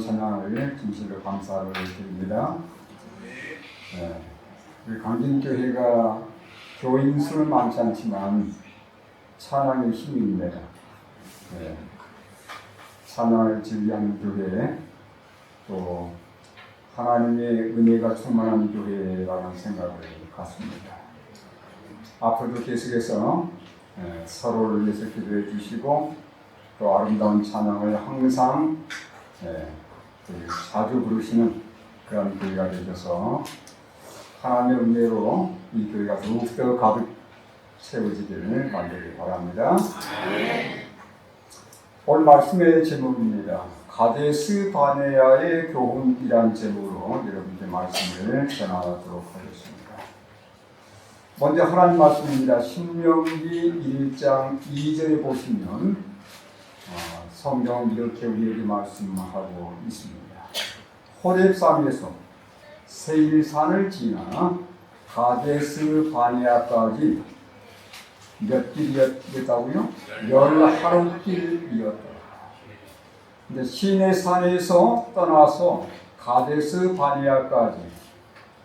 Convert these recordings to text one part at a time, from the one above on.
찬양을 진실로 감사를 드립니다. 우리 강진교회가 교인 수는 많지 않지만 찬양의 힘이 있네요. 찬양을 즐기하는 교회, 또 하나님의 은혜가 충만한 교회라는 생각을 갖습니다. 앞으로도 계속해서 서로를 위해서 기도해 주시고 또 아름다운 찬양을 항상 자주 부르시는 그런 교회가 되셔서 하나님의 은혜로 이 교회가 더욱더 가득 채워지기를 간절히 바랍니다. 오늘 말씀의 제목입니다. 가데스 바네아의 교훈이라는 제목으로 여러분께 말씀을 전하도록 하겠습니다. 먼저 하나님 말씀입니다. 신명기 1장 2절에 보시면 성경 이렇게 우리에게 말씀하고 있습니다. 호렙산에서 세일산을 지나 가데스 바네아까지 몇 길이었다고요? 10하루길이었다. 이제 시내산에서 떠나서 가데스 바네아까지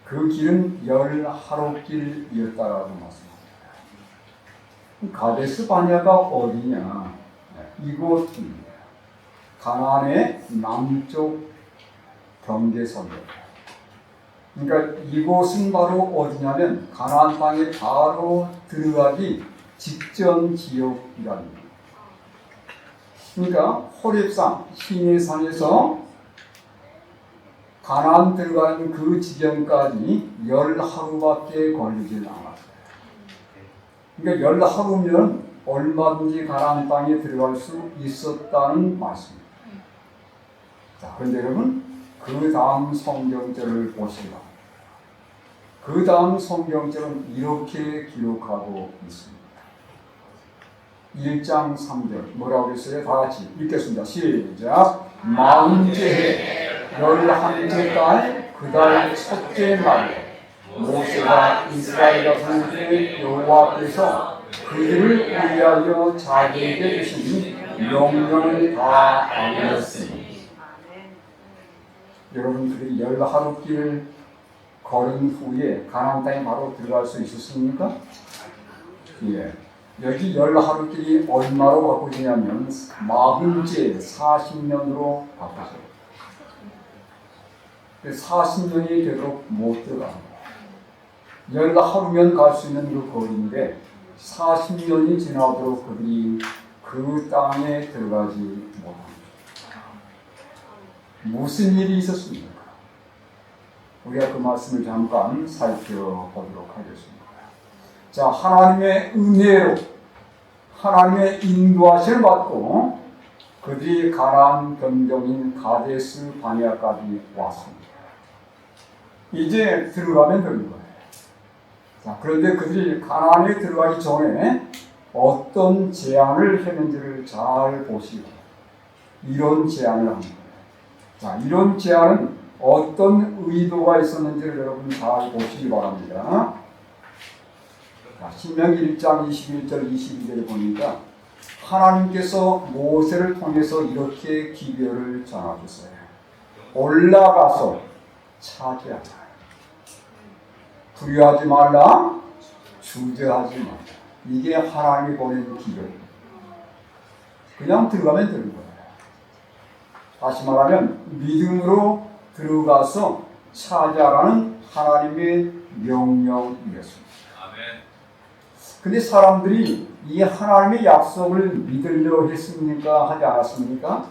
그 길은 10하루길이었다라고 말씀합니다. 가데스 바네아가 어디냐? 이곳입니다. 가나안의 남쪽 경계선입니다. 그러니까 이곳은 바로 어디냐면 가나안 땅에 바로 들어가기 직전 지역이랍니다. 그러니까 호렙산 시내산에서 가나안 들어가는 그 지점까지 10하루밖에 걸리질 않았어요. 그러니까 10하루면 얼마든지 가나안 땅에 들어갈 수 있었다는 말씀입니다. 자, 그런데 여러분, 그 다음 성경절을 보시라. 그 다음 성경절은 이렇게 기록하고 있습니다. 1장 3절 뭐라고 했어요? 다 같이 읽겠습니다. 시작. 마흔째 해 11째 달 그 달 첫째 날 모세가 이스라엘 자손에게 여호와 앞에서 그들을 위하여 자기에게 주신 명령을 다 알렸으니. 여러분들이 10하루길 걸은 후에 가나안 땅에 바로 들어갈 수 있었습니까? 예. 여기 10하루길이 얼마로 바꾸시냐면 40째 40년으로 바꾸세요. 40년이 되도록 못 들어갑니다. 10하루면 갈 수 있는 그 거리인데 40년이 지나도록 그들이 그 땅에 들어가지 못합니다. 무슨 일이 있었습니까? 우리가 그 말씀을 잠깐 살펴보도록 하겠습니다. 자, 하나님의 은혜로 하나님의 인도하심을 받고 그들이 가나안 변경인 가데스 바네아까지 왔습니다. 이제 들어가면 되는 거예요. 자, 그런데 그들이 가나안에 들어가기 전에 어떤 제안을 했는지를 잘 보시고 이런 제안을 합니다. 자, 이런 제안은 어떤 의도가 있었는지를 여러분 잘 보시기 바랍니다. 자, 신명기 1장 21절 22절에 보니까 하나님께서 모세를 통해서 이렇게 기별을 전하셨어요. 올라가서 차지하라. 두려워하지 말라. 주저하지 말라. 이게 하나님이 보낸 기별입니다. 그냥 들어가면 되는 거예요. 다시 말하면 믿음으로 들어가서 차지하라는 하나님의 명령이었습니다. 그런데 사람들이 이 하나님의 약속을 믿으려 했습니까? 하지 않았습니까?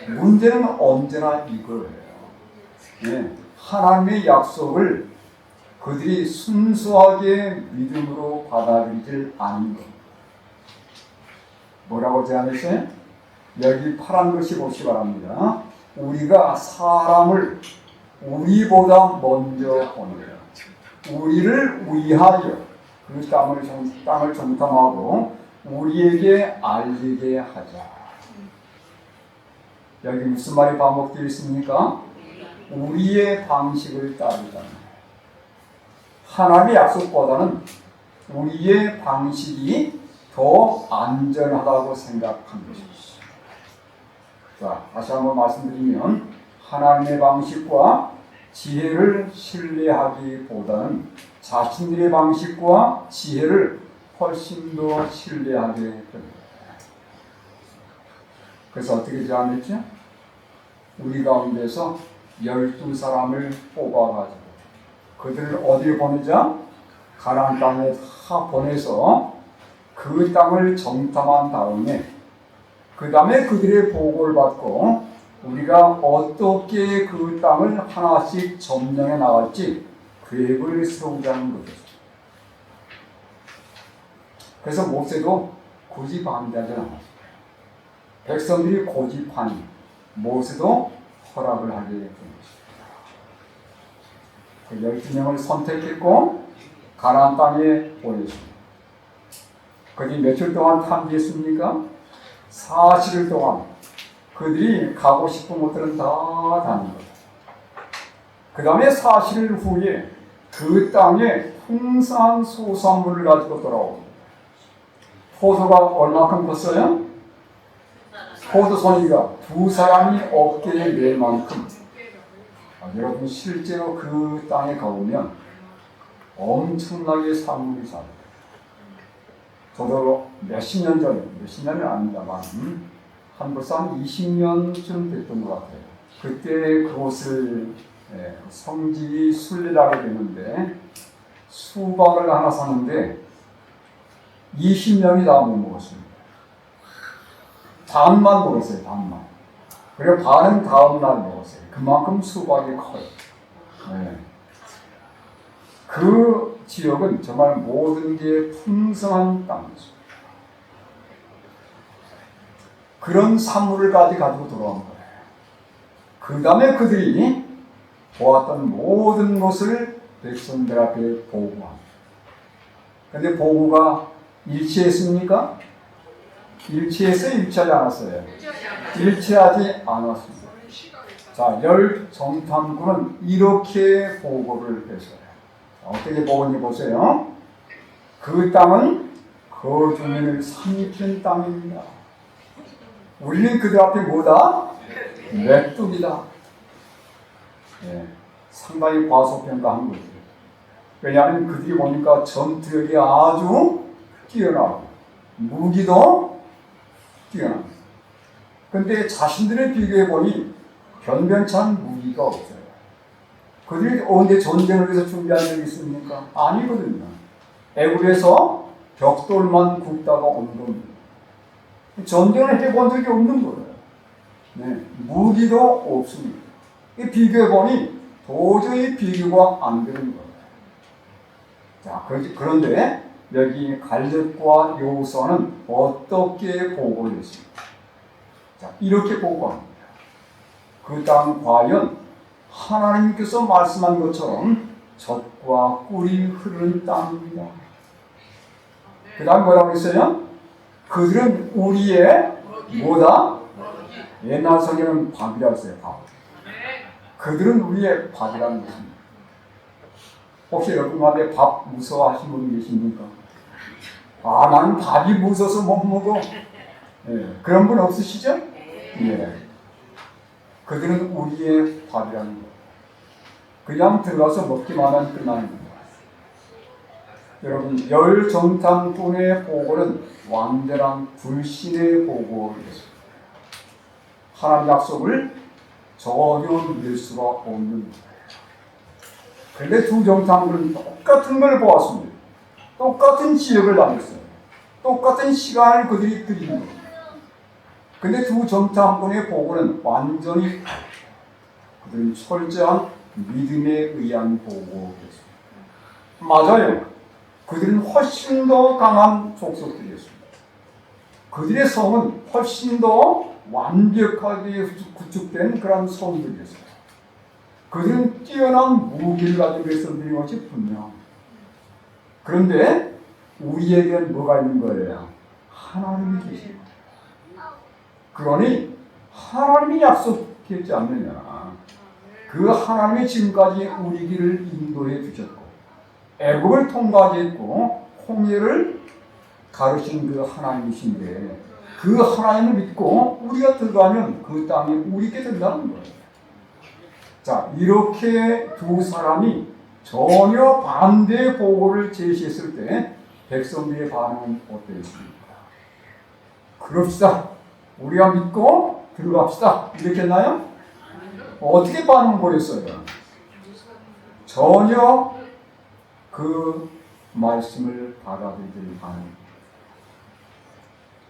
문제는 언제나 이거예요. 네, 하나님의 약속을 그들이 순수하게 믿음으로 받아들이질 않은 것. 뭐라고 제안했어요? 여기 파란 글씨 보시기 바랍니다. 우리가 사람을 우리보다 먼저 보내라. 우리를 위하여 그 땅을 정탐하고 우리에게 알리게 하자. 여기 무슨 말이 반복되어 있습니까? 우리의 방식을 따르자. 하나님의 약속보다는 우리의 방식이 더 안전하다고 생각한 것입니다. 자, 다시 한번 말씀드리면 하나님의 방식과 지혜를 신뢰하기보다는 자신들의 방식과 지혜를 훨씬 더 신뢰하게 됩니다. 그래서 어떻게 제안했죠? 우리 가운데서 12사람을 뽑아가지고 그들을 어디에 보내자? 가나안 땅에 다 보내서 그 땅을 정탐한 다음에 그 다음에 그들의 보고를 받고 우리가 어떻게 그 땅을 하나씩 점령해 나갈지 계획을 세우자는 거죠. 그래서 모세도 굳이 반대하지 않았어요. 백성들이 고집하니 모세도 허락을 하게 된 것입니다. 그 12명을 선택했고 가나안 땅에 보냈습니다. 거기 며칠 동안 탐지했습니까? 40일 동안 그들이 가고 싶은 곳들은 다 다닌 거예요. 그 다음에 40일 후에 그 땅에 풍성한 소산물을 가지고 돌아옵니다. 포도가 얼마큼 컸어요? 포도 송이가 2사람이 어깨에 멜 만큼. 여러분 실제로 그 땅에 가보면 엄청나게 산물이 삽니다. 저도 몇십 년은 아닙니다만 한 벌써 한 20년쯤 됐던 것 같아요. 그때 그곳을 성지 순례하게 되는데 수박을 하나 샀는데 20명이 다 못 먹었습니다. 반만 먹었어요. 반만. 그리고 반은 다음날 먹었어요. 그만큼 수박이 커요. 네. 그 지역은 정말 모든 게 풍성한 땅이죠. 그런 산물을 가지고 돌아온 거예요. 그 다음에 그들이 보았던 모든 것을 백성들 앞에 보고합니다. 그런데 보고가 일치했습니까? 일치해서 일치하지 않았어요. 일치하지 않았습니다. 자, 열 정탐꾼은 이렇게 보고를 했어요. 어떻게 보고인지 보세요. 그 땅은 거주민을 삼키는 땅입니다. 우리는 그들 앞에 뭐다? 메뚜기다. 네, 상당히 과소평가한 거죠. 왜냐하면 그들이 보니까 전투력이 아주 뛰어나고 무기도 뛰어납니다. 그런데 자신들을 비교해 보니 변변찮은 무기가 없어요. 그들이 언제 전쟁을 위해서 준비한 적이 있습니까? 아니거든요. 애굽에서 벽돌만 굽다가 온 겁니다. 전쟁을 해본 적이 없는 거예요. 네, 무기도 없습니다. 비교해 보니 도저히 비교가 안 되는 거예요. 자, 그런데 여기 갈렙과 여호수아는 어떻게 보고를 했습니까? 자, 이렇게 보고합니다. 그 땅 과연 하나님께서 말씀한 것처럼 젖과 꿀이 흐르는 땅입니다. 그 다음 뭐라고 했어요? 그들은 우리의 뭐다? 옛날 성경은 밥이라고 했어요. 밥. 그들은 우리의 밥이라는 것입니다. 혹시 여러분 가운데 밥 무서워하시는 분 계십니까? 아, 나는 밥이 무서워서 못 먹어. 예, 그런 분 없으시죠? 예. 그들은 우리의 밥이라는 것. 그냥 들어가서 먹기만 하면 끝나는 겁니다. 여러분, 열 정탐꾼의 보고는 완전한 불신의 보고였습니다. 하나님 약속을 전혀 믿을 수가 없는 거예요. 그런데 두 정탐꾼은 똑같은 걸 보았습니다. 똑같은 지역을 다녔어요. 똑같은 시간을 그들이 들인 거예요. 근데 두 정탐꾼의 보고는 완전히 그들은 철저한 믿음에 의한 보고였습니다. 맞아요. 그들은 훨씬 더 강한 족속들이었습니다. 그들의 성은 훨씬 더 완벽하게 구축된 그런 성들이었습니다. 그들은 뛰어난 무기를 가지고 있었던 것이 분명합니다. 그런데 우리에게는 뭐가 있는 거예요? 하나님이 계십니다. 그러니 하나님이 약속했지 않느냐. 그 하나님이 지금까지 우리 길을 인도해 주셨고 애굽을 통과하게 했고 홍해를 가르친 그 하나님이신데 그 하나님을 믿고 우리가 들어가면 그 땅이 우리께 된다는 거예요. 자, 이렇게 두 사람이 전혀 반대 보고를 제시했을 때 백성들의 반응은 어땠습니까? 그럽시다. 우리가 믿고 들어갑시다. 이렇게 했나요? 어떻게 반응을 보였어요? 전혀 그 말씀을 받아들이지 않은.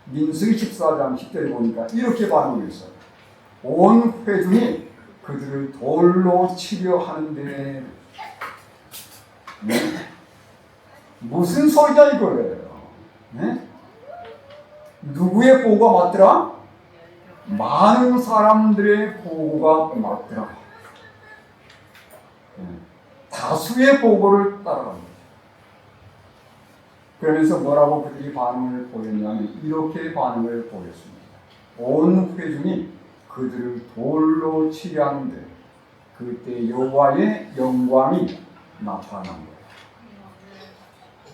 민수기 14장 10절에 보니까 이렇게 반응을 했어요. 온 회중이 그들을 돌로 치려 하는데, 네? 무슨 소리냐 이거예요. 네? 누구의 보고가 맞더라? 많은 사람들의 보고가 맞더라. 네. 다수의 보고를 따라갑니다. 그러면서 뭐라고 그들이 반응을 보였냐면 이렇게 반응을 보였습니다. 온 회중이 그들을 돌로 치려 하는데 그때 여호와의 영광이 나타난 거예요.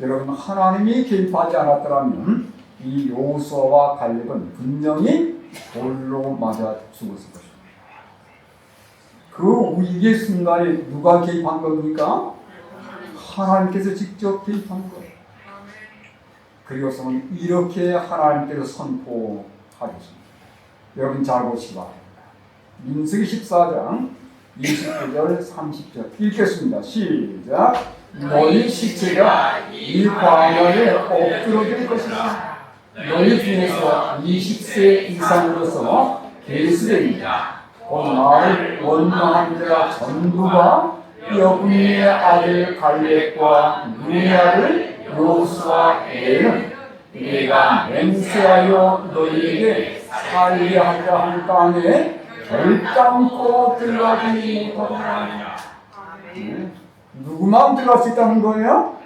여러분, 하나님이 개입하지 않았더라면 이 여호수아와 갈렙은 분명히 돌로 맞아 죽었을 것입니다. 그 위기의 순간에 누가 개입한 겁니까? 하나님께서 직접 개입한 거예요. 그리고서는 이렇게 하나님께서 선포하셨습니다. 여러분 잘 보시기 바랍니다. 민수기 14장 29절 30절 읽겠습니다. 시작. 너희 시체가 이 광야에 엎드러질 것이다. 너희 중에서 20세 이상으로서 계수되리라. 곧 나를 원망한 자 전부가 여분의 아들 갈렙과 눈의 아들 여호수아에는 내가 맹세하여 너희에게 살게 하려 한 땅에 결단코 들어가지 못하리라. 누구만 들어갈 수 있다는 거예요?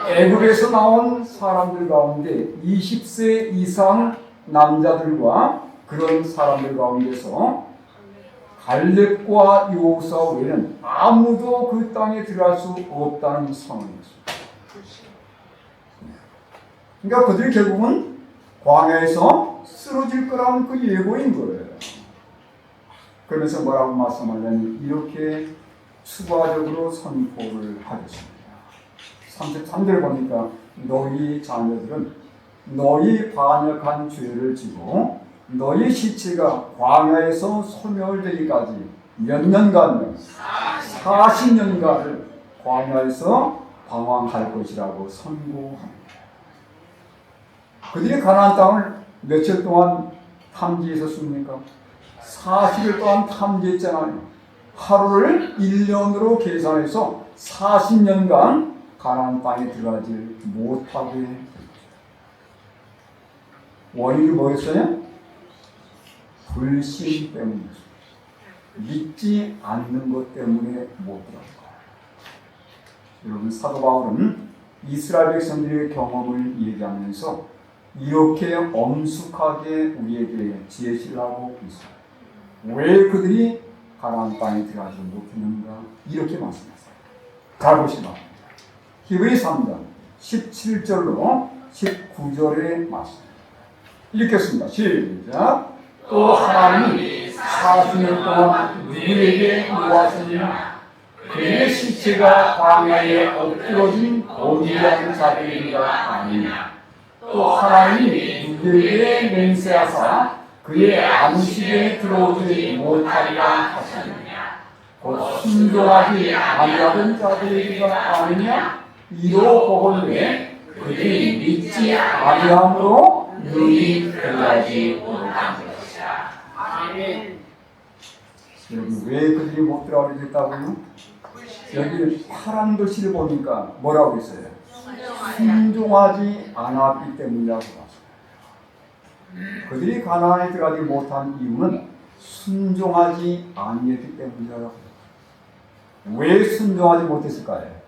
애굽에서 나온 사람들 가운데 20세 이상 남자들과 그런 사람들 가운데서 갈렙과 여호수아 외에는 아무도 그 땅에 들어갈 수 없다는 상황이었습니다. 그러니까 그들이 결국은 광야에서 쓰러질 거라는 그 예고인 거예요. 그러면서 뭐라고 말씀하냐면 이렇게 추가적으로 선포를 하겠습니다. 33절 보니까 너희 자녀들은 너희 반역한 죄를 지고 너희 시체가 광야에서 소멸되기까지 몇 년간요? 40년간을 광야에서 방황할 것이라고 선고합니다. 그들이 가나안 땅을 며칠 동안 탐지했었습니까? 40일 동안 탐지했잖아요. 하루를 1년으로 계산해서 40년간 가나안 땅에 들어가지 못하게 했습니다. 원인이 뭐였어요? 불신 때문이었습니다. 믿지 않는 것 때문에 못 들어간 거예요. 여러분, 사도 바울은 이스라엘 백성들의 경험을 얘기하면서 이렇게 엄숙하게 우리에게 제시를 하고 있어요. 왜 그들이 가나안 땅에 들어가지 못했는가? 이렇게 말씀하세요. 잘 보시면 히브리 3장 17절로 19절의 말씀 읽겠습니다. 시작. 또 하나님이 40년 동안 누구에게 노하셨느냐? 그의 시체가 광야에 엎드러진 거지한 자들인가 아니냐? 또 하나님이 누구에게 맹세하사 그의 안식에 들어오지 못하리라 하시느냐? 곧 순종하지 아니하던 자들이가 아니냐? 이로 보건대 그들이 믿지 아니함으로 눈이 들어가지 못한 것이다. 아멘. 여러분, 왜 그들이 못 들어가게 됐다고요? 여기 파란 글씨를 보니까 뭐라고 했어요? 순종하지 않았기 때문이라고 봤어요. 그들이 가나안에 들어가지 못한 이유는 순종하지 아니했기 때문이라고 했어요. 왜 순종하지 못했을까요?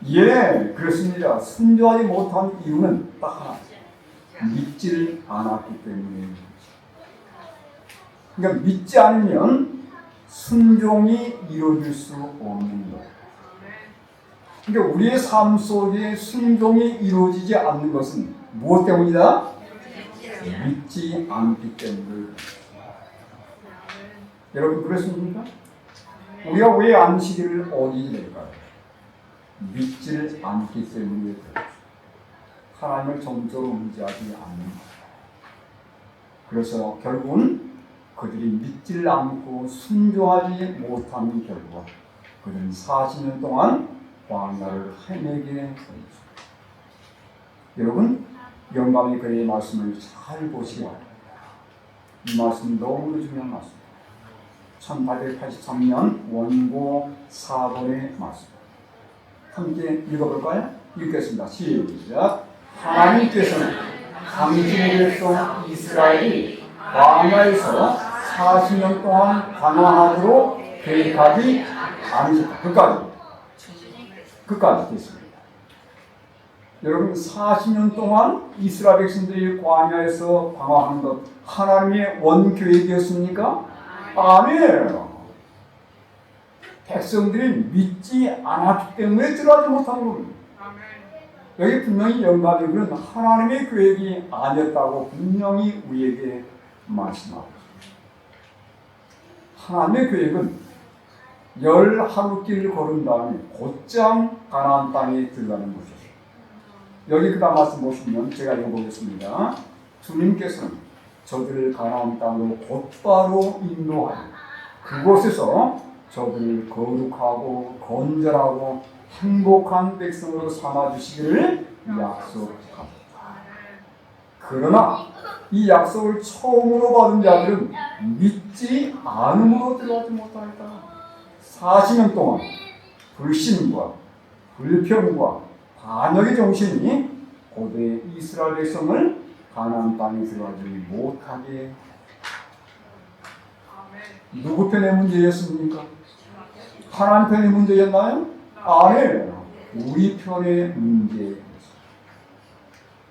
예, 그렇습니다. 순종하지 못한 이유는 딱 하나, 믿지를 않았기 때문입니다. 그러니까 믿지 않으면 순종이 이루어질 수 없는 거예요. 그러니까 우리의 삶 속에 순종이 이루어지지 않는 것은 무엇 때문이다? 믿지 않기 때문입니다. 여러분 그렇습니까? 우리가 왜 안식일을 어기게 될까요? 믿지를 않기 때문에 하나님을 전적으로 의지하지 않는 거예요. 그래서 결국은 그들이 믿지를 않고 순종하지 못하는 결과 그들은 40년 동안 광야를 헤매게 됩니다. 여러분 영감이 그의 말씀을 잘 보시기 바랍니다. 이 말씀 너무 중요한 말씀입니다. 1883년 원고 4번의 말씀 함께 읽어볼까요? 읽겠습니다. 시작. 하나님께서는 당신의 백성 이스라엘이 광야에서 40년 동안 방황하도록 계획하지 않으셨다. 끝까지 됐습니다. 여러분 40년 동안 이스라엘 백성들이 광야에서 방황하는 것 하나님의 원계획이었습니까? 아니에요. 백성들이 믿지 않았기 때문에 들어가지 못한 겁니다. 여기 분명히 영감이는 하나님의 계획이 아니었다고 분명히 우리에게 말씀하고 있습니다. 하나님의 계획은 10하루 길을 걸은 다음에 곧장 가나안 땅에 들어가는 것이죠. 여기 그다음 말씀 보시면 제가 읽어보겠습니다. 주님께서는 저들을 가나안 땅으로 곧바로 인도하여 그곳에서 저들을 거룩하고 건전하고 행복한 백성으로 삼아주시기를 약속합니다. 그러나 이 약속을 처음으로 받은 자들은 믿지 않음으로 들어가지 못하였다. 40년 동안 불신과 불평과 반역의 정신이 고대 이스라엘 백성을 가나안 땅에 들어가지 못하게. 누구 편의 문제였습니까? 하나님 편의 문제였나요? 아니에요. 우리 편의 문제였습니다.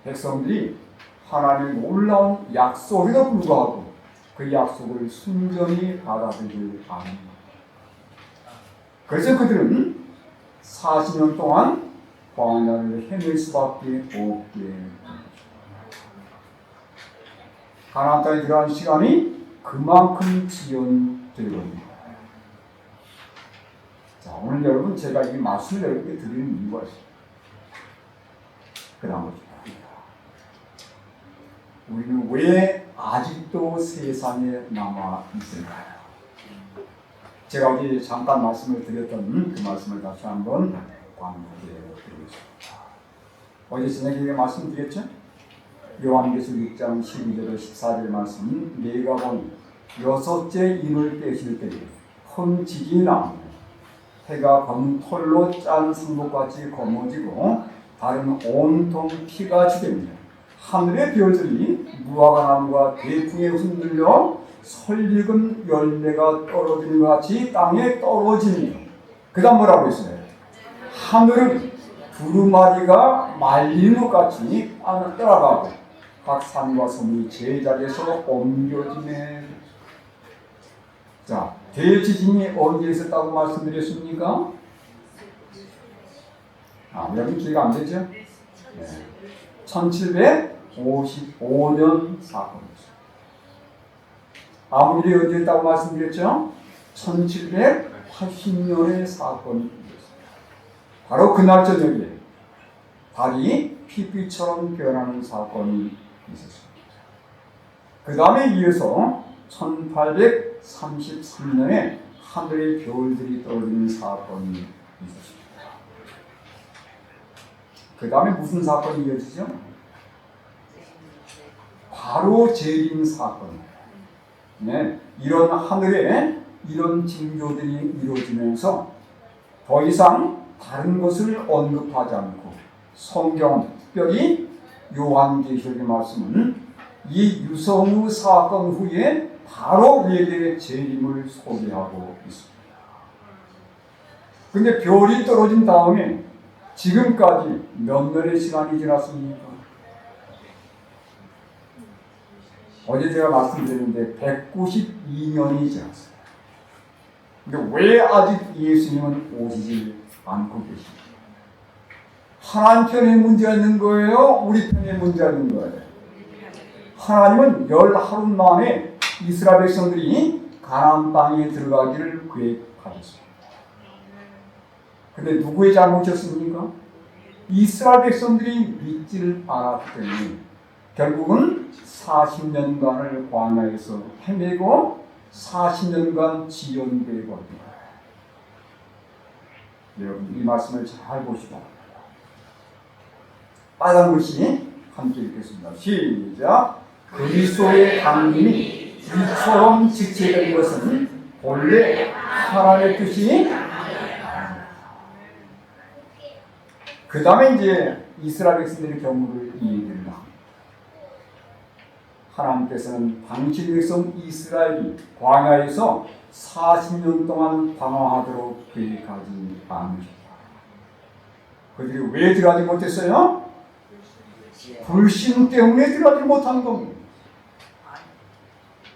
백성들이 하나님의 놀라운 약속에도 불구하고 그 약속을 순전히 받아들이지 않습니다. 그래서 그들은 40년 동안 광야를 헤맬 수밖에 없게 됩니다. 가나안 땅에 들어간 시간이 그만큼 지연될 겁니다. 자, 오늘 여러분 제가 이 말씀을 여러분께 드리는 이유가 있습니다. 그 다음으로 우리는 왜 아직도 세상에 남아 있을까요? 제가 어제 잠깐 말씀을 드렸던 그 말씀을 다시 한번 강조해 드리겠습니다. 어제 저녁에 말씀드렸죠? 요한계시록 6장 12절 14절 말씀 내가 보니 여섯째 인을 떼실 때에 큰 지진이 나옵니다. 해가 검은 털로 짠 상복같이 검어지고 달은 온통 피같이 됩니다. 하늘의 별들이 무화과나무가 대풍에 흔들려 설익은 열매가 떨어지는 것 같이 땅에 떨어집니다. 그 다음 뭐라고 했어요? 하늘은 두루마리가 말리는 것 같이 떠나가고 각 산과 섬이 제자리에서 옮겨지네. 자, 대지진이 언제 있었다고 말씀드렸습니까? 여러분 기회가 안 되죠? 네. 1755년 사건이죠. 아무 일이 언제 있다고 말씀드렸죠? 1780년의 사건이었습니다. 바로 그날 저녁에 달이 피피처럼 변하는 사건이 있었습니다. 그 다음에 이어서 1833년에 하늘의 별들이 떨어지는 사건이 있었습니다. 그 다음에 무슨 사건이 이어지죠? 바로 재림 사건. 네, 이런 하늘에 이런 징조들이 이루어지면서 더 이상 다른 것을 언급하지 않고 성경은 특별히 요한계시록의 말씀은 이 유성우 사건 후에 바로 우리에게 재림을 소개하고 있습니다. 근데 별이 떨어진 다음에 지금까지 몇 년의 시간이 지났습니까? 어제 제가 말씀드렸는데 192년이 지났어요. 근데 왜 아직 예수님은 오시지 않고 계십니까? 하나님 편의 문제가 있는 거예요? 우리 편의 문제가 있는 거예요? 하나님은 10하루 만에 이스라엘 백성들이 가나안 땅에 들어가기를 계획하셨습니다. 근데 누구의 잘못이었습니까? 이스라엘 백성들이 믿지를 않았기 때문에 결국은 40년간을 광야에서 헤매고 40년간 지연되고 합니다. 여러분 이 말씀을 잘 보시기 바랍니다. 빨간 글씨 함께 읽겠습니다. 시작. 그리스도의 강림이 이처럼 지체된 것은 본래 하나님의 뜻이. 그 다음에 이제 이스라엘 백성들의 경우를 이해를 합니다. 하나님께서는 당신 백성 이스라엘이 광야에서 40년 동안 방황하도록 계획하지 않으셨다. 그들이 왜 들어가지 못했어요? 불신 때문에 들어가지 못한 겁니다.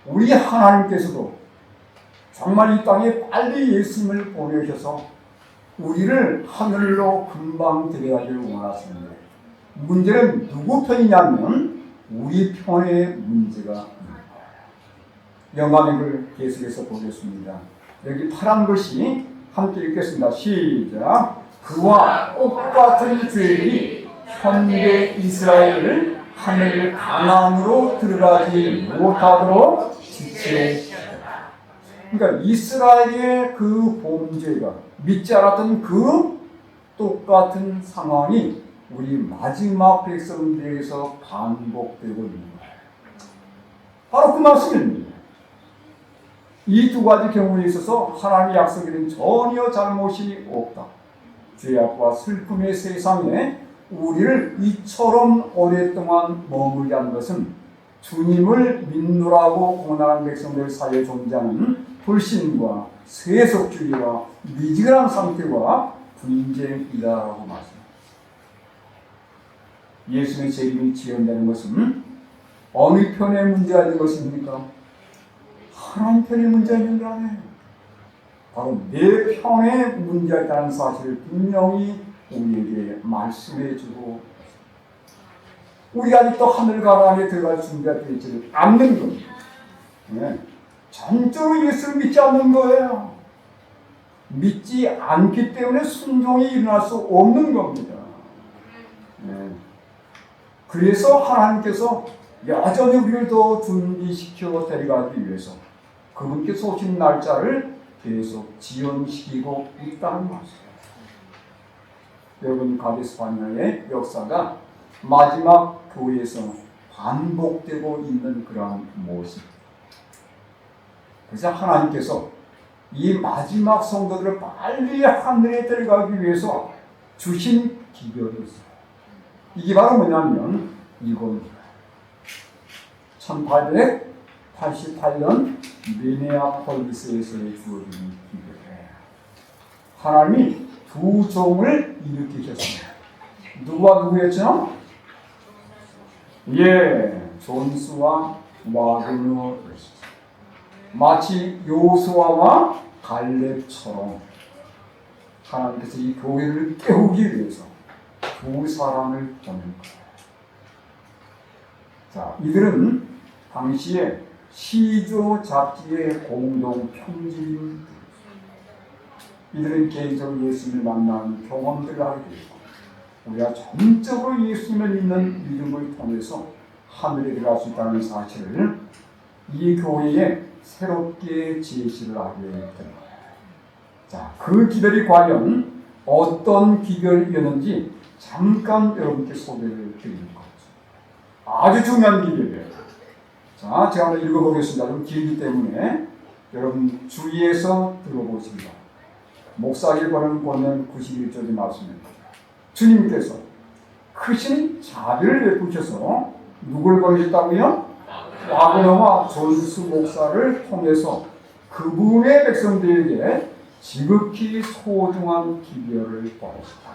우리 하나님께서도 정말 이 땅에 빨리 예수님을 보내셔서 우리를 하늘로 금방 데려가기를 원하시는데 문제는 누구 편이냐면 우리 편의 문제가 있는 거예요. 영감의 글 계속해서 보겠습니다. 여기 파란 글씨 함께 읽겠습니다. 시작. 그와 똑같은 죄들이 현대 이스라엘을 하늘 가나안으로 들어가지 못하도록 지체했다. 그러니까 이스라엘의 그 범죄가 믿지 않았던 그 똑같은 상황이 우리 마지막 백성들에서 반복되고 있는 거예요. 바로 그 말씀입니다. 이 두 가지 경우에 있어서 하나님의 약속에는 전혀 잘못이 없다. 죄악과 슬픔의 세상에 우리를 이처럼 오랫동안 머물게 한 것은 주님을 믿노라고 고난하는 백성들 사이에 존재하는 불신과 세속주의와 미지근한 상태와 분쟁이다라고 말씀합니다. 예수님의 재림이 지연되는 것은 어느 편의 문제가 있는 것입니까? 하나님 편의 문제가 있는 거 아니에요. 바로 내 편의 문제가 있다는 사실을 분명히 우리에게 말씀해 주고 우리가 아직도 하늘 가나안에 들어갈 준비가 되어 있지 않는 겁니다. 네. 전적으로 예수를 믿지 않는 거예요. 믿지 않기 때문에 순종이 일어날 수 없는 겁니다. 네. 그래서 하나님께서 여전히 우리를 더 준비시켜 데려가기 위해서 그분께서 오신 날짜를 계속 지연시키고 있다는 말씀입니다. 여러분 가데스 바네아의 역사가 마지막 교회에서 반복되고 있는 그러한 모습. 그래서 하나님께서 이 마지막 성도들을 빨리 하늘에 데려가기 위해서 주신 기별이 있어요. 이게 바로 뭐냐면 이겁니다. 1888년 미네아폴리스에서의 주어진 기별이에요. 하나님이 두 종을 일으키셨습니다. 누구와 누구였죠? 존스와 와그너였습니다. 마치 요수아와 갈렙처럼 하나님께서 이 교회를 깨우기 위해서 두 사람을 보낸 거예요. 자, 이들은 당시에 시조 잡지의 공동 편집인 이들은 개인적으로 예수님을 만난 경험들을 하게 되고 우리가 전적으로 예수님을 믿는 믿음을 통해서 하늘에 들어갈 수 있다는 사실을 이 교회에 새롭게 제시를 하게 됩니다. 자, 그 기별이 과연 어떤 기별이었는지 잠깐 여러분께 소개를 드리는 거죠. 아주 중요한 기별이에요. 자, 제가 한번 읽어보겠습니다. 좀 길기 때문에 여러분 주의해서 들어보십니다. 목사에게 보는 본문 91절의 말씀입니다. 주님께서 크신 자비를 베푸셔서 누굴 보내셨다고요? 와그너와 존스 목사를 통해서 그분의 백성들에게 지극히 소중한 기별을 보내셨다.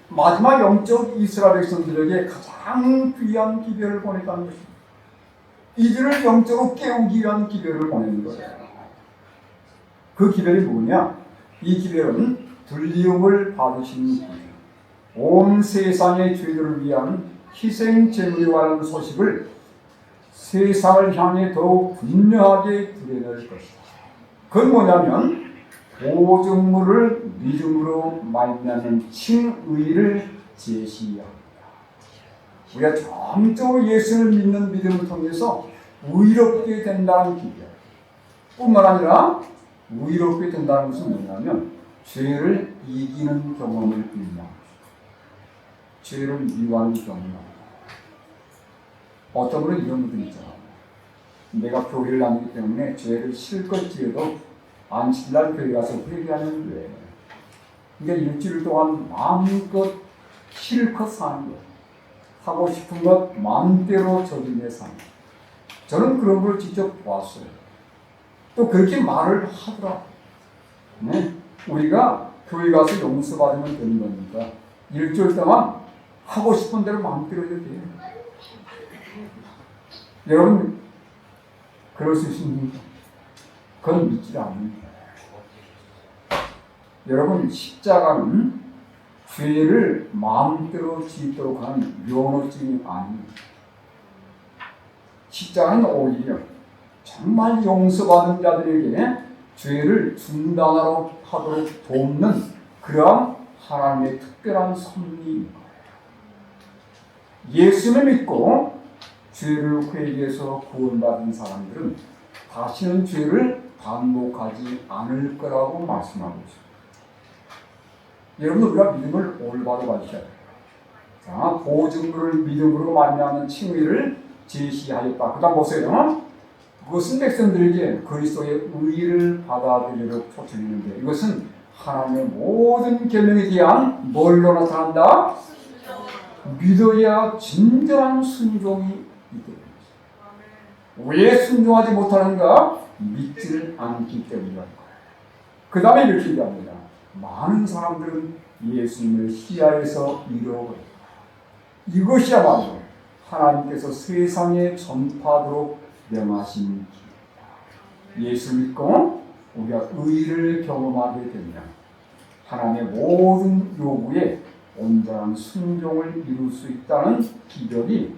마지막 영적 이스라엘 백성들에게 가장 귀한 기별을 보냈다는 것입니다. 이들을 영적으로 깨우기 위한 기별을 보내는 거예요. 그 기별이 뭐냐? 이 기별은 불리움을 받으신 분, 온 세상의 죄들을 위한 희생 제물에 관한 소식을 세상을 향해 더욱 분명하게 드러낼 것이다. 그건 뭐냐면 보증물을 믿음으로 말미암는 칭의를 제시합니다. 우리가 점점 예수를 믿는 믿음을 통해서 의롭게 된다는 기별 뿐만 아니라 의롭게 된다는 것은 뭐냐면 죄를 이기는 경험을 의미합니다. 죄를 미워하는 경험입니다. 어떤 분은 이런 분들 있잖아요. 내가 교회를 다니기 때문에 죄를 실컷 지어도 안식날 교회 가서 회개하는데 그러니까 일주일 동안 마음껏 실컷 사는 거예요. 하고 싶은 것 마음대로 저지내 사는 거예요. 저는 그런 걸 직접 보았어요. 또 그렇게 말을 하더라. 네? 우리가 교회 가서 용서받으면 되는 거니까 일주일 동안 하고 싶은 대로 마음대로 해도 돼요. 여러분 그럴 수 있습니까? 그건 믿지 않습니다. 여러분 십자가는 죄를 마음대로 짓도록 하는 면허증이 아닙니다. 십자가는 오히려 정말 용서받은 자들에게 죄를 중단하도록 돕는 그러한 하나님의 특별한 섭리입니다. 예수를 믿고 죄를 회개해서 구원받은 사람들은 다시는 죄를 반복하지 않을 거라고 말씀하고 있습니다. 여러분 우리가 믿음을 올바로 가지셔야 돼요. 자, 보증물을 믿음으로 말미암는 칭의를 제시하였다. 그 다음 보세요. 그것은 백성들에게 그리스도의 의를 받아들이도록 초청했는데 이것은 하나님의 모든 계명에 대한 뭘로 나타난다? 믿어야 진정한 순종이 있게 됩니다. 왜 순종하지 못하는가? 믿지를 않기 때문이라는 거예요. 그 다음에 이렇게 얘기합니다. 많은 사람들은 예수님을 시야에서 잃어버렸다. 이것이야말로 하나님께서 세상에 전파하도록 명하신 길입니다. 예수 믿고 우리가 의를 경험하게 되면 하나님의 모든 요구에 온전한 순종을 이룰 수 있다는 기별이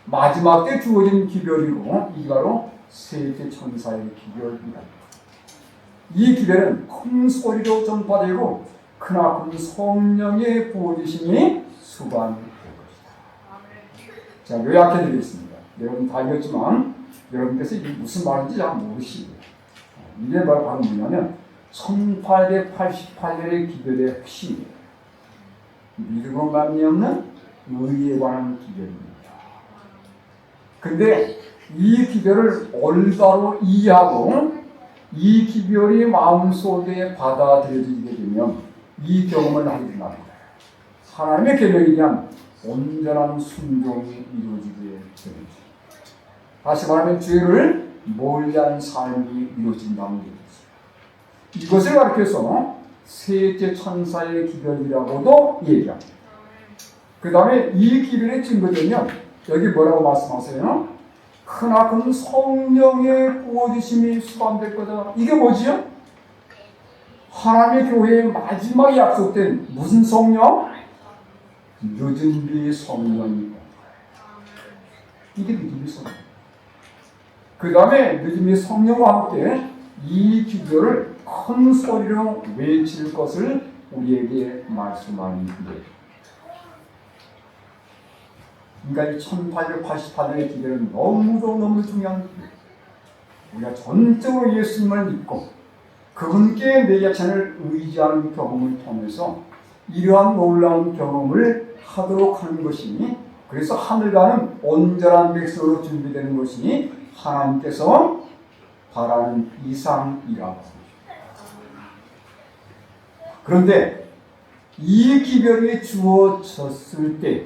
마지막 때 주어진 기별이고 이게 바로 세계 천사의 기별이다. 이 기별은 큰 소리로 전파되고 크나큰 성령의 부어주심이 수반될 것이다. 자, 요약해 드리겠습니다. 여러분 다 읽었지만 여러분께서 이게 무슨 말인지 잘 모르시고요. 이게 바로 뭐냐면 1888년의 기별의 핵심이에요. 믿음으로 말미암는 의에 관한 기별입니다. 근데 이 기별을 올바로 이해하고 이 기별이 마음속에 받아들여지게 되면 이 경험을 하게 된다. 하나님의 계명에 대한 온전한 순종이 이루어지게 됩니다. 다시 말하면 죄를 멀리하는 삶이 이루어진다는 것입니다. 이것을 가르쳐서 셋째 천사의 기별이라고도 얘기합니다. 그 다음에 이 기별이 증거되면 여기 뭐라고 말씀하세요? 크나큰 성령의 부어주심이 수반될 거다. 이게 뭐지요? 하나님의 교회의 마지막에 약속된 무슨 성령? 늦은 비의 성령이고 이게 늦은 비의 성령. 그 다음에 늦은 비의 성령과 함께 이 기별을 큰 소리로 외칠 것을 우리에게 말씀하는 거예요. 그러니까 이 1888년의 기별은 너무 중요한 거예요. 우리가 전적으로 예수님을 믿고 그분께 내 자신을 의지하는 경험을 통해서 이러한 놀라운 경험을 하도록 하는 것이니 그래서 하늘 가는 온전한 백성으로 준비되는 것이니 하나님께서 바라는 이상이라고. 그런데 이 기별이 주어졌을 때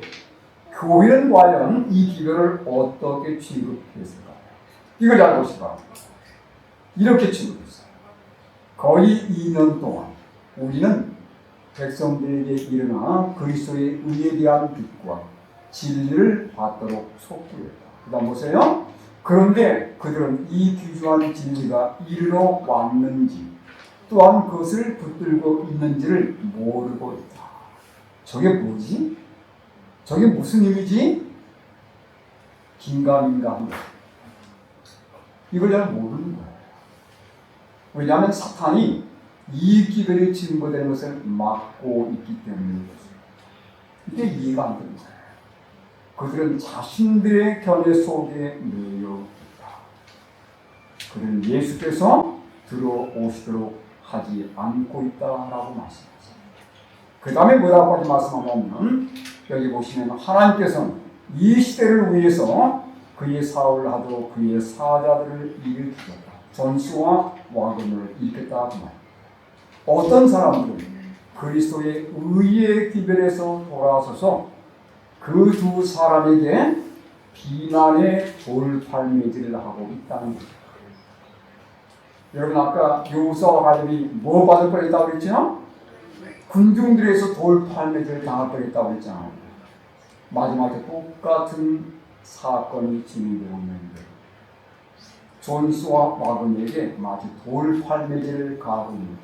교회는 과연 이 기별을 어떻게 취급했을까? 이걸 잘 보시라. 이렇게 취급했어요. 거의 2년 동안 우리는 백성들에게 일어나 그리스도의 의에 대한 빛과 진리를 받도록 촉구했다. 그 다음 보세요. 그런데 그들은 이 귀중한 진리가 이르러 왔는지 또한 그것을 붙들고 있는지를 모르고 있다. 저게 뭐지? 저게 무슨 의미지? 긴가민가합니다. 이걸 잘 모르는 거예요. 왜냐하면 사탄이 이 기별이 증거되는 것을 막고 있기 때문에 이게 이해가 안 되는 거예요. 그들은 자신들의 견해 속에 놓여 있다. 그들은 예수께서 들어오시도록 하지 않고 있다라고 말씀하셨습니다. 그 다음에 뭐라고 말씀하냐면 여기 보시면 하나님께서는 이 시대를 위해서 그의 사울을 하도 그의 사자들을 일으키셨다. 전수와 와금을 일으켰다. 그 말. 어떤 사람들은 그리스도의 의의 기별에서 돌아서서 그 두 사람에게 비난의 돌팔매질을 하고 있다는 거죠. 여러분 아까 요사와 갈렙이 뭐 받을 뻔했다고 그랬죠? 군중들에서 돌팔매질을 당할 뻔했다고 그랬잖아요. 마지막에 똑같은 사건이 진행되고 있는데 존수와 와금에게 마치 돌팔매질을 가하고 있는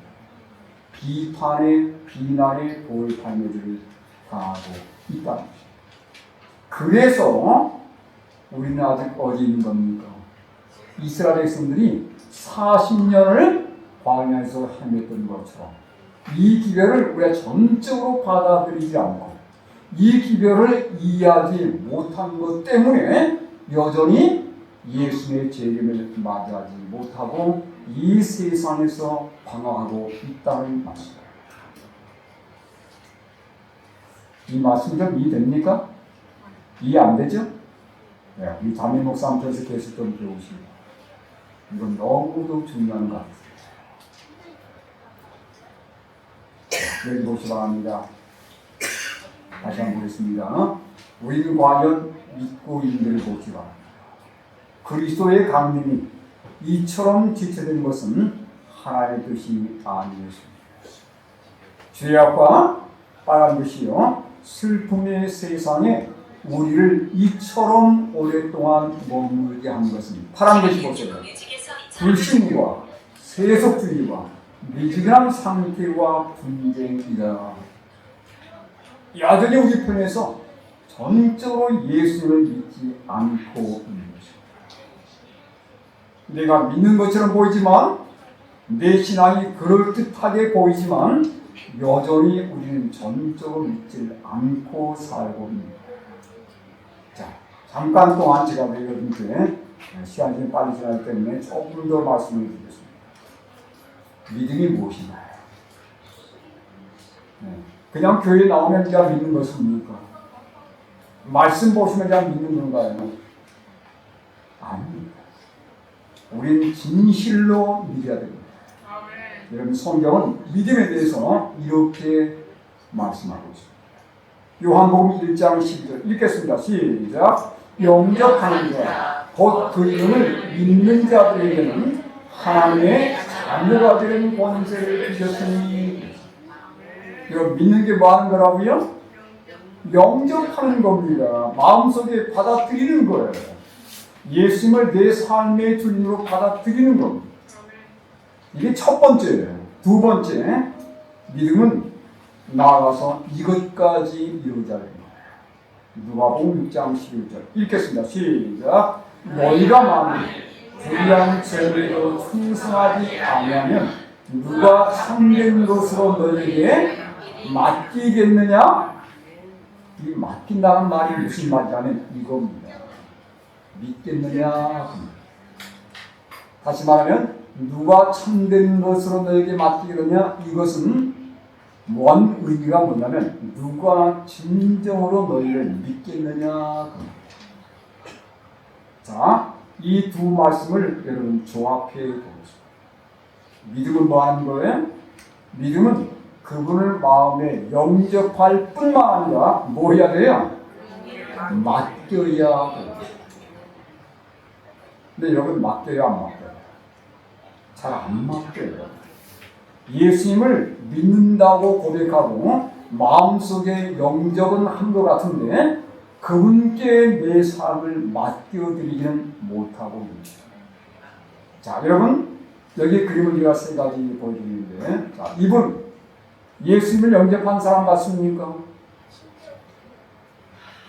비난의 돌팔매질을 가하고 있다는 것입니다. 그래서 우리는 아직 어디 있는 겁니까? 이스라엘 백성들이 40년을 광야에서 헤맸던 것처럼 이 기별을 우리가 전적으로 받아들이지 않고 이 기별을 이해하지 못한 것 때문에 여전히 예수님의 재림을 맞이하지 못하고 이 세상에서 방황하고 있다는 말씀입니다. 이 말씀 좀 이해됩니까? 이해 안 되죠? 네, 우리 담임 목사님께서 계속 좀 배우십니다. 이건 너무도 중요한 것 같아요. 여기 보시기 바랍니다. 다시 한번 보겠습니다. 우리는 과연 믿고 있는지를 보시기 바랍니다. 그리스도의 강림이 이처럼 지체된 것은 하나님의 뜻이 아니었습니다. 죄악과 빨간 글씨요 슬픔의 세상에 우리를 이처럼 오랫동안 머물게 한 것은 파란 글씨 보세요. 불신과 세속주의와 미지근한 상태와 분쟁이다. 여전히 우리 편에서 전적으로 예수를 믿지 않고 있는 것입니다. 내가 믿는 것처럼 보이지만 내 신앙이 그럴듯하게 보이지만 여전히 우리는 전적으로 믿지 않고 살고 있는 거예요. 자, 잠깐 동안 제가 여러분께 시간이 좀 빨리 지나기 때문에 조금 더 말씀을 드리겠습니다. 믿음이 무엇인가요? 그냥 교회에 나오면 그냥 믿는 것입니까? 말씀 보시면 그냥 믿는 건가요? 아닙니다. 우리는 진실로 믿어야 됩니다. 여러분 성경은 믿음에 대해서 이렇게 말씀하고 있습니다. 요한복음 1장 12절 읽겠습니다. 시작. 영접하는 자, 곧 그 이름을 믿는 자들에게는 하나님의 자녀가 되는 권세를 주셨으니. 여러분 믿는 게 뭐 하는 거라고요? 영접하는 겁니다. 마음속에 받아들이는 거예요. 예수님을 내 삶의 주님으로 받아들이는 겁니다. 이게 첫 번째예요. 두 번째, 믿음은 나아가서 이것까지 이루자는 거예요. 누가복음 6장 11절 읽겠습니다. 시작. 너희가 만일 불의한 재물로 충성하지 않으면 누가 참된 것으로 너희에게 맡기겠느냐? 이 맡긴다는 말이 무슨 말이냐면 이겁니다. 믿겠느냐? 다시 말하면 누가 참된 것으로 너에게 맡기겠느냐? 이것은 뭔 의미가 뭐냐면 누가 진정으로 너희를 믿겠느냐? 자, 이 두 말씀을 여러분 조합해 보겠습니다. 믿음은 뭐 하는 거예요? 믿음은 그분을 마음에 영접할 뿐만 아니라 뭐 해야 돼요? 맡겨야 돼요. 근데 여러분 맡겨야 안 맡겨요? 잘 안 맡겨요. 예수님을 믿는다고 고백하고 마음속에 영접은 한 것 같은데 그분께 내 삶을 맡겨드리지는 못하고 있습니다. 자, 여러분 여기 그림을 제가 세 가지 보여드리는데, 자, 이분 예수님을 영접한 사람 맞습니까?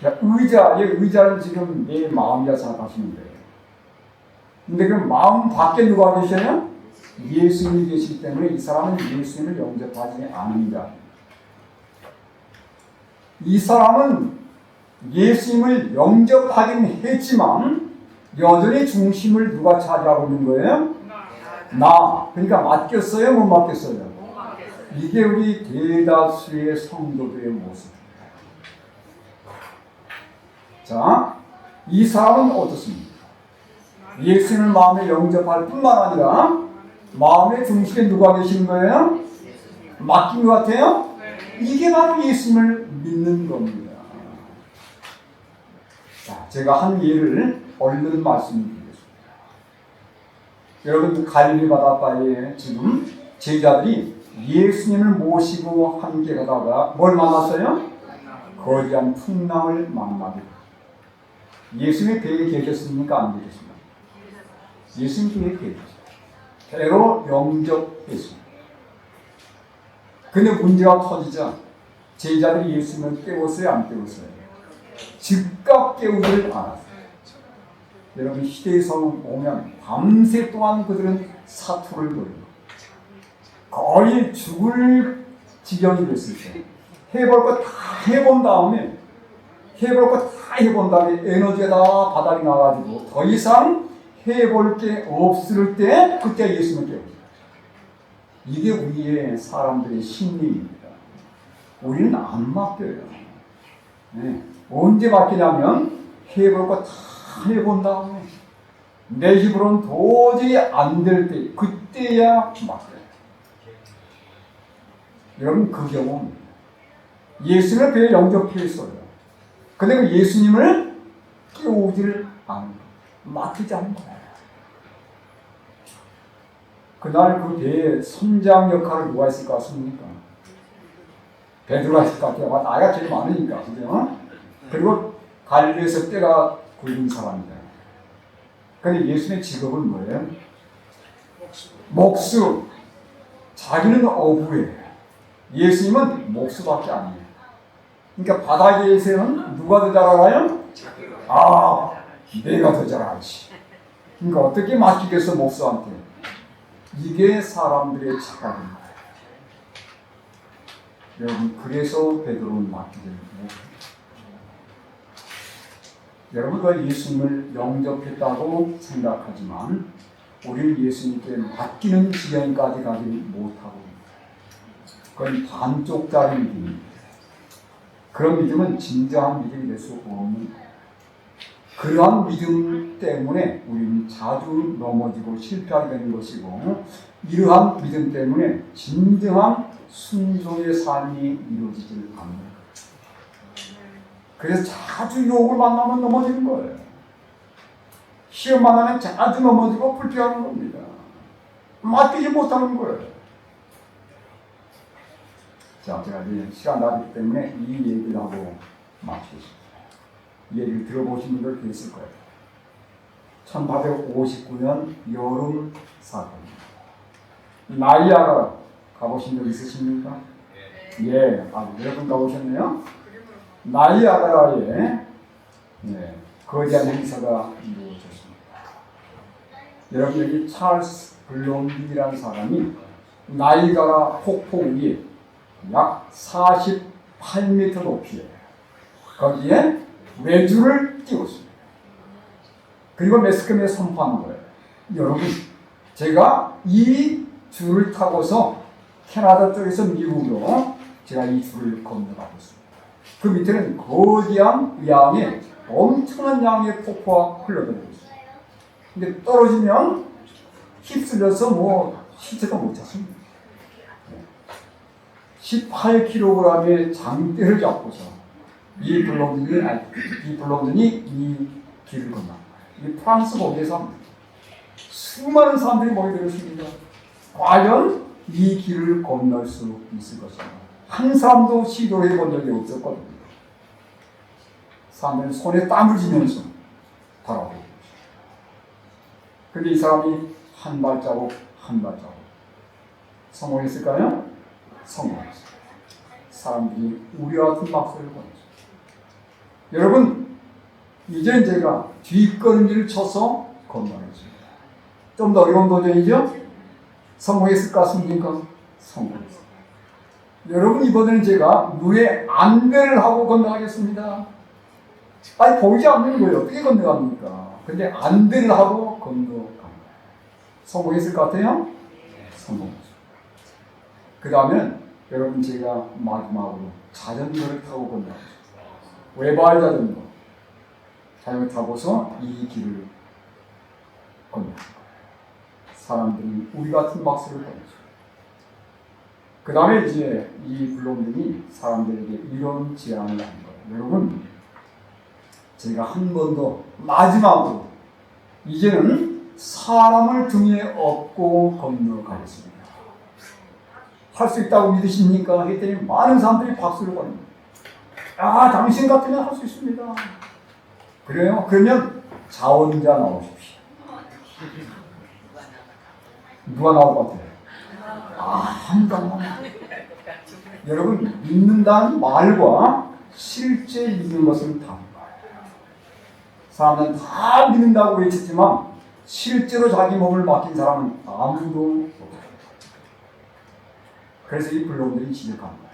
의자는 지금 내 마음이라 생각하시면 돼요. 근데 그 마음 밖에 누가 계셔요? 예수님이 계시기 때문에 이 사람은 예수님을 영접하지 않는다. 이 사람은 예수님을 영접하긴 했지만 여전히 중심을 누가 차지하고 있는 거예요? 나. 그러니까 맡겼어요? 못 맡겼어요? 이게 우리 대다수의 성도들의 모습입니다. 자, 이 사람은 어떻습니까? 예수님을 마음에 영접할 뿐만 아니라 마음의 중심에 누가 계신 거예요? 맡긴 것 같아요? 이게 바로 예수님을 믿는 겁니다. 자, 제가 한 예를 얼른 말씀드리겠습니다. 여러분, 갈릴리 바닷가에 지금 제자들이 예수님을 모시고 함께 가다가 뭘 만났어요? 거대한 풍랑을 만나게. 예수님의 배에 계셨습니까? 안 계셨습니까? 예수님 배에 계셨어요. 배로 영접했습니다. 근데 문제가 터지자 제자들이 예수님을 깨웠어요? 안 깨웠어요? 즉각 깨우지를 않았어요. 여러분, 시대에서 보면 밤새 동안 그들은 사투를 벌이고 거의 죽을 지경이 됐을 때 해볼 거 다 해본 다음에 에너지가 다 바닥이 나가지고 더 이상 해볼 게 없을 때 그때 예수님을 깨워요. 이게 우리의 사람들의 심리입니다. 우리는 안 맡겨요. 네. 언제 맡기냐면 해볼 거 다 해본 다음에 내 힘으로는 도저히 안 될 때 그때야 맡겨요. 여러분, 그 경우는 예수님을 배에 영접했어요. 근데 그 예수님을 깨우지를 않은 거예요. 맡기지 않은 거예요. 그날 그 배에 선장 역할을 누가 했을 것 같습니까? 베드로가 했을 것 같아요. 나이가 제일 많으니까. 그죠? 그리고 갈릴리에서 때가 굵은 사람이다. 근데 예수님의 직업은 뭐예요? 목수. 자기는 어부예요. 예수님은 목수밖에 아니에요. 그러니까 바다에서는 누가 더 잘 알아요? 내가 더 잘 알지. 그러니까 어떻게 맡기겠어, 목수한테? 이게 사람들의 착각입니다. 여러분, 그래서 베드로는 맡기지 못해요. 여러분, 그 예수님을 영접했다고 생각하지만 우리는 예수님께 맡기는 지경까지 가지 못하고 그건 반쪽짜리 믿음입니다. 그런 믿음은 진정한 믿음이 될 수 없는 거예요. 그러한 믿음 때문에 우리는 자주 넘어지고 실패하게 되는 것이고 이러한 믿음 때문에 진정한 순종의 삶이 이루어지지 않는 거예요. 그래서 자주 욕을 만나면 넘어지는 거예요. 시험 만나면 자주 넘어지고 불평하는 겁니다. 맡기지 못하는 거예요. 자, 제가 이제 시간 나기 때문에 이 얘기를 하고 마치겠습니다. 이 얘기를 들어보신 분들 계실 거예요. 1859년 여름 사건입니다. 나이아가라 가보신 적 있으십니까? 예, 여러분 가보셨네요. 나이아가라에 거대한 행사가 이루어졌습니다. 여러분, 여기 찰스 블롬비라는 사람이 나이아가라 폭포 위에 약 48m 높이에 거기에 외줄을 띄웠습니다. 그리고 매스컴에 선포한 거예요. 여러분, 제가 이 줄을 타고서 캐나다 쪽에서 미국으로 제가 이 줄을 건너가고 있습니다. 그 밑에는 거대한 양의 엄청난 양의 폭포가 흘러들고 있어요. 근데 떨어지면 휩쓸려서 시체도 못 찾습니다. 18kg의 장대를 잡고서 이 블론든이 이 길을 건너는 거예요. 이 프랑스 거기에서 수많은 사람들이 모여들었습니다. 과연 이 길을 건널 수 있을 것인가? 한 사람도 시도를 해본 적이 없었거든요. 사람들은 손에 땀을 쥐면서 바라보고 있습니다. 그런데 이 사람이 한 발자국 성공했을까요? 성공했어요. 사람들이 우리와 같은 박수를 보냈어요. 여러분, 이제 제가 뒷걸음질을 쳐서 건너겠습니다. 좀 더 어려운 도전이죠? 성공했을까, 성공했을까? 성공했습니다. 여러분, 이번에는 제가 눈에 안대를 하고 건너가겠습니다. 아니, 보이지 않는 거예요. 어떻게 건너갑니까? 근데 안대를 하고 건너갑니다. 성공했을 것 같아요? 성공했습니다. 그 다음에 여러분, 제가 마지막으로 자전거를 타고 건너갑니다. 외발 자전거. 자전거 타고서 이 길을 건너갑니다. 사람들이 우리 같은 박수를 보내죠. 그 다음에 이제 이 블록님이 사람들에게 이런 제안을 하는 거예요. 여러분, 제가 한 번 더 마지막으로 이제는 사람을 등에 업고 건너가겠습니다. 할 수 있다고 믿으십니까? 했더니 많은 사람들이 박수를 보냅니다. 아, 당신 같으면 할 수 있습니다. 그래요? 그러면 자원자 나오십시오. 누가 나올 것 같아요? 한번. 여러분, 믿는다는 말과 실제 믿는 것은 다릅니다. 사람들은 다 믿는다고 외쳤지만 실제로 자기 몸을 맡긴 사람은 아무도 없어요. 그래서 이 블록들이 지적합니다.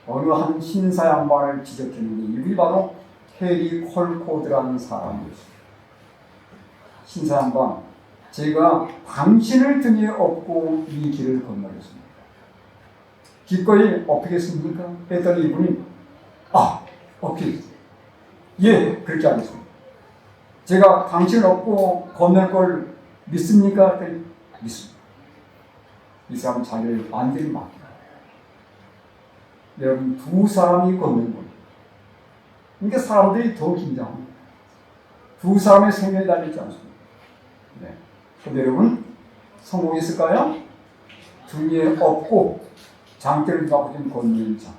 어느 한 신사 양반을 지적했는데 이분이 바로 해리 콜코드라는 사람이었습니다. 신사 양반, 제가 당신을 등에 업고 이 길을 건너겠습니다. 기꺼이 업히겠습니까? 했더니 이분이 업히겠습니다. 예, 그렇게 하겠습니다. 제가 당신을 업고 건널 걸 믿습니까? 했더니 믿습니다. 이 사람은 자기를 완전히 맡겨요. 여러분, 두 사람이 걷는 거예요. 그러니까 사람들이 더 긴장합니다. 두 사람의 생명이 달리지 않습니다. 네. 근데 여러분, 성공했을까요? 등에 업고 장대를 잡고 좀 걷는 장.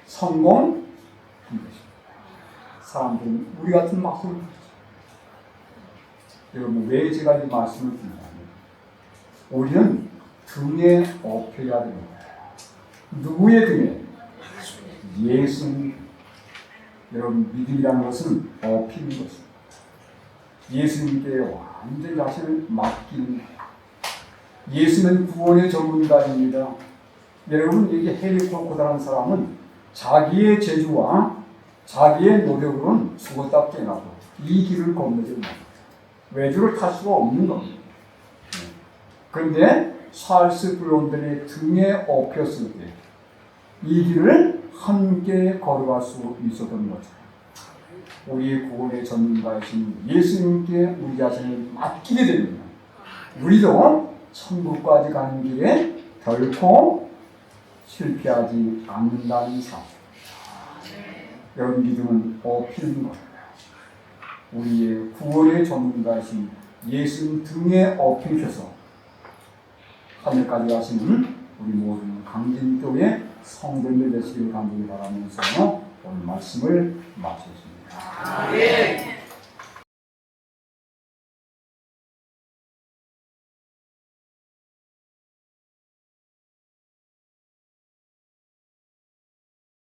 성공? 사람들은 우리 같은 말씀을 듣죠. 여러분, 왜 제가 이 말씀을 드리냐면, 우리는 등에 업혀야 됩니다. 누구의 등에? 예수님. 여러분, 믿음이라는 것은 업히는 것입니다. 예수님께 완전히 자신을 맡기는 거예요. 예수는 구원의 전문가입니다. 여러분, 여기 해리 콜코드라는 사람은 자기의 재주와 자기의 노력으로는 죽었다 깨어나도 이 길을 건너지 못합니다. 외주를 탈 수가 없는 겁니다. 그런데 찰스 블론들의 등에 업혔을 때 이 길을 함께 걸어갈 수 있었던 거죠. 우리의 구원의 전문가이신 예수님께 우리 자신을 맡기게 됩니다. 우리도 천국까지 가는 길에 결코 실패하지 않는다는 사실. 여러분, 믿음은 업히는 거예요. 우리의 구원의 전문가이신 예수님 등에 업히셔서 하늘까지 가시는 우리 모든 강진교회 성도님들 되시길 간절히 바라면서 오늘 말씀을 마치겠습니다.